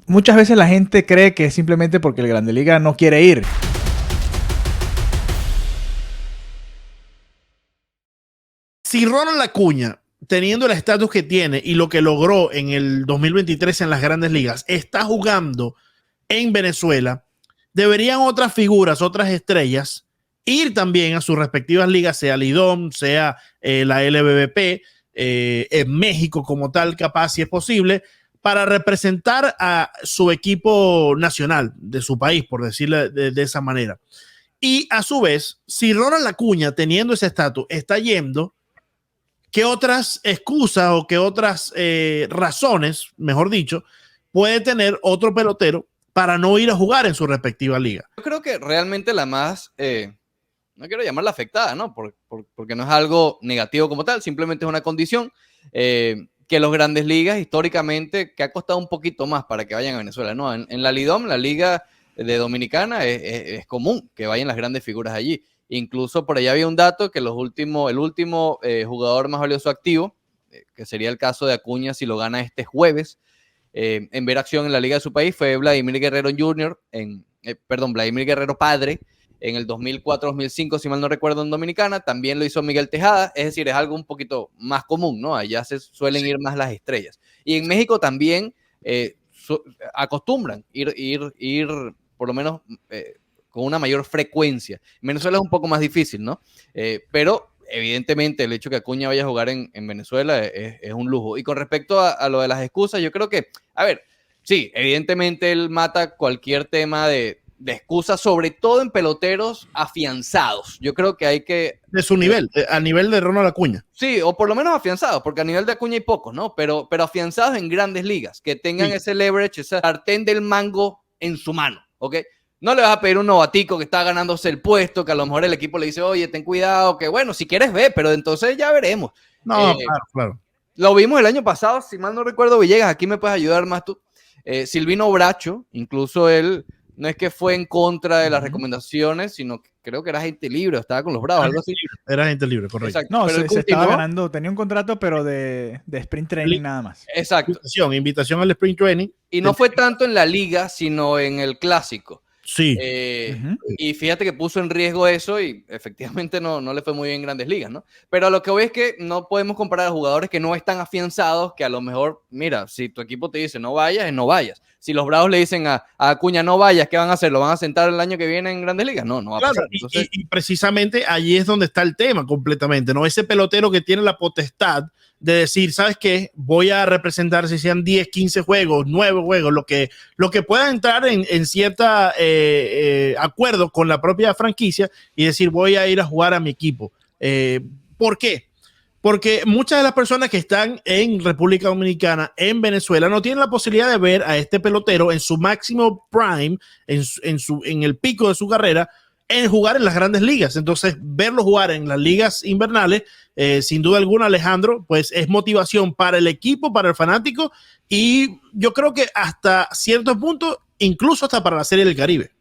muchas veces la gente cree que es simplemente porque el Grandes Ligas no quiere ir. Si Ronald Acuña, teniendo el estatus que tiene y lo que logró en el 2023 en las Grandes Ligas, está jugando en Venezuela, deberían otras figuras, otras estrellas, ir también a sus respectivas ligas, sea Lidom, sea la LBBP, en México como tal, capaz si es posible, para representar a su equipo nacional de su país, por decirlo de esa manera. Y a su vez, si Ronald Acuña, teniendo ese estatus, está yendo, ¿qué otras excusas o qué otras razones, mejor dicho, puede tener otro pelotero para no ir a jugar en su respectiva liga? Yo creo que realmente la más, no quiero llamarla afectada, ¿no? Porque no es algo negativo como tal, simplemente es una condición que los Grandes Ligas históricamente, que ha costado un poquito más para que vayan a Venezuela, ¿no? En la Lidom, la liga de Dominicana, es común que vayan las grandes figuras allí. Incluso por allá había un dato que el último jugador más valioso activo, que sería el caso de Acuña si lo gana este jueves, en ver acción en la liga de su país, fue Vladimir Guerrero Jr., Vladimir Guerrero padre, en el 2004-2005, si mal no recuerdo, en Dominicana. También lo hizo Miguel Tejada, es decir, es algo un poquito más común, ¿no? Allá se suelen ir más las estrellas. Y en México también acostumbran ir por lo menos con una mayor frecuencia. En Venezuela es un poco más difícil, ¿no? Pero evidentemente el hecho que Acuña vaya a jugar en Venezuela es un lujo. Y con respecto a lo de las excusas, yo creo que, a ver, sí, evidentemente él mata cualquier tema de excusas, sobre todo en peloteros afianzados. Yo creo que hay que... De su nivel, a nivel de Ronald Acuña. Sí, o por lo menos afianzados, porque a nivel de Acuña hay pocos, ¿no? Pero afianzados en grandes ligas, que tengan ese leverage, esa sartén del mango en su mano, ¿ok? No le vas a pedir a un novatico que está ganándose el puesto, que a lo mejor el equipo le dice, oye, ten cuidado, que bueno, si quieres ve, pero entonces ya veremos. No, claro. Lo vimos el año pasado, si mal no recuerdo, Villegas, aquí me puedes ayudar más tú. Silvino Bracho, incluso él, no es que fue en contra de las recomendaciones, sino que creo que era agente libre, estaba con los Bravos, algo así. Era agente libre, correcto. Exacto. No, pero se estaba ganando, tenía un contrato, pero de sprint training nada más. Exacto. Invitación al sprint training. Y no fue tanto en la liga, sino en el clásico. Sí. Y fíjate que puso en riesgo eso y efectivamente no le fue muy bien en Grandes Ligas, ¿no? Pero a lo que voy es que no podemos comparar a jugadores que no están afianzados, que a lo mejor, mira, si tu equipo te dice no vayas, no vayas. Si los Bravos le dicen a Acuña no vayas, ¿qué van a hacer? ¿Lo van a sentar el año que viene en Grandes Ligas? No va a pasar. Entonces... y precisamente allí es donde está el tema completamente, ¿no? Ese pelotero que tiene la potestad de decir, ¿sabes qué? Voy a representar, si sean 10, 15 juegos, 9 juegos, lo que pueda entrar en cierta acuerdo con la propia franquicia y decir, voy a ir a jugar a mi equipo. ¿Por qué? Porque muchas de las personas que están en República Dominicana, en Venezuela, no tienen la posibilidad de ver a este pelotero en su máximo prime, en el pico de su carrera, en jugar en las grandes ligas. Entonces, verlo jugar en las ligas invernales, sin duda alguna, Alejandro, pues es motivación para el equipo, para el fanático, y yo creo que hasta cierto punto, incluso hasta para la Serie del Caribe.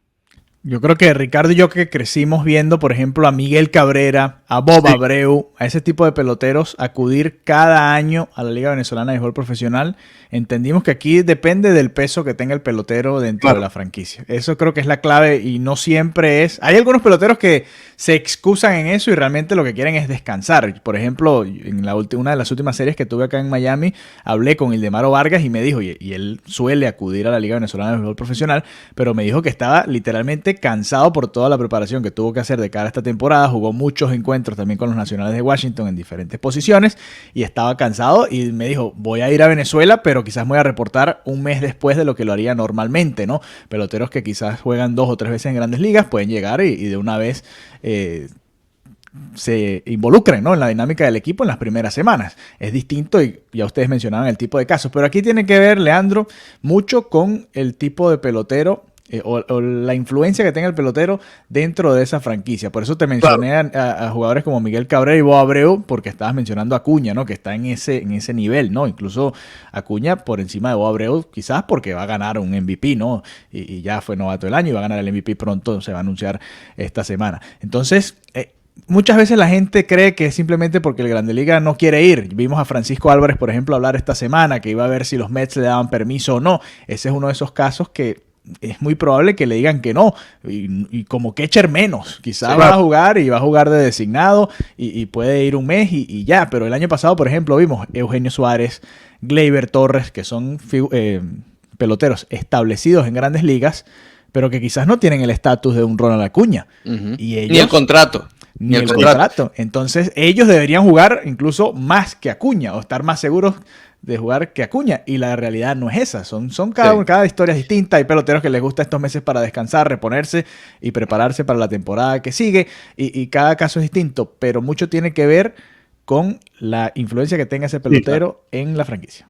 Yo creo que Ricardo y yo, que crecimos viendo, por ejemplo, a Miguel Cabrera, a Bob Abreu, a ese tipo de peloteros acudir cada año a la Liga Venezolana de Béisbol Profesional, entendimos que aquí depende del peso que tenga el pelotero dentro de la franquicia. Eso creo que es la clave y no siempre es... Hay algunos peloteros que se excusan en eso y realmente lo que quieren es descansar. Por ejemplo, en una de las últimas series que tuve acá en Miami, hablé con Ildemaro Vargas y me dijo, y él suele acudir a la Liga Venezolana de Béisbol Profesional, pero me dijo que estaba literalmente cansado por toda la preparación que tuvo que hacer de cara a esta temporada. Jugó muchos encuentros también con los Nacionales de Washington en diferentes posiciones y estaba cansado y me dijo, voy a ir a Venezuela, pero quizás me voy a reportar un mes después de lo que lo haría normalmente, ¿no? Peloteros que quizás juegan 2 o 3 veces en grandes ligas pueden llegar y de una vez se involucren, ¿no?, en la dinámica del equipo en las primeras semanas. Es distinto y ya ustedes mencionaban el tipo de casos, pero aquí tiene que ver, Leandro, mucho con el tipo de pelotero o la influencia que tenga el pelotero dentro de esa franquicia. Por eso te mencioné a jugadores como Miguel Cabrera y Bob Abreu, porque estabas mencionando a Acuña, ¿no?, que está en ese nivel, ¿no? Incluso Acuña por encima de Bob Abreu, quizás porque va a ganar un MVP, ¿no? Y ya fue novato del año y va a ganar el MVP pronto, se va a anunciar esta semana. Entonces, muchas veces la gente cree que es simplemente porque el Grande Liga no quiere ir. Vimos a Francisco Álvarez, por ejemplo, hablar esta semana que iba a ver si los Mets le daban permiso o no. Ese es uno de esos casos que es muy probable que le digan que no. Y como catcher menos. Quizás va a jugar y va a jugar de designado y puede ir un mes y ya. Pero el año pasado, por ejemplo, vimos Eugenio Suárez, Gleyber Torres, que son peloteros establecidos en Grandes Ligas, pero que quizás no tienen el estatus de un Ronald Acuña. Y ellos, ni el contrato. Ni el contrato. Entonces, ellos deberían jugar incluso más que Acuña o estar más seguros de jugar que Acuña. Y la realidad no es esa. Son cada historia es distinta. Hay peloteros que les gusta estos meses para descansar, reponerse y prepararse para la temporada que sigue. Y cada caso es distinto. Pero mucho tiene que ver con la influencia que tenga ese pelotero en la franquicia.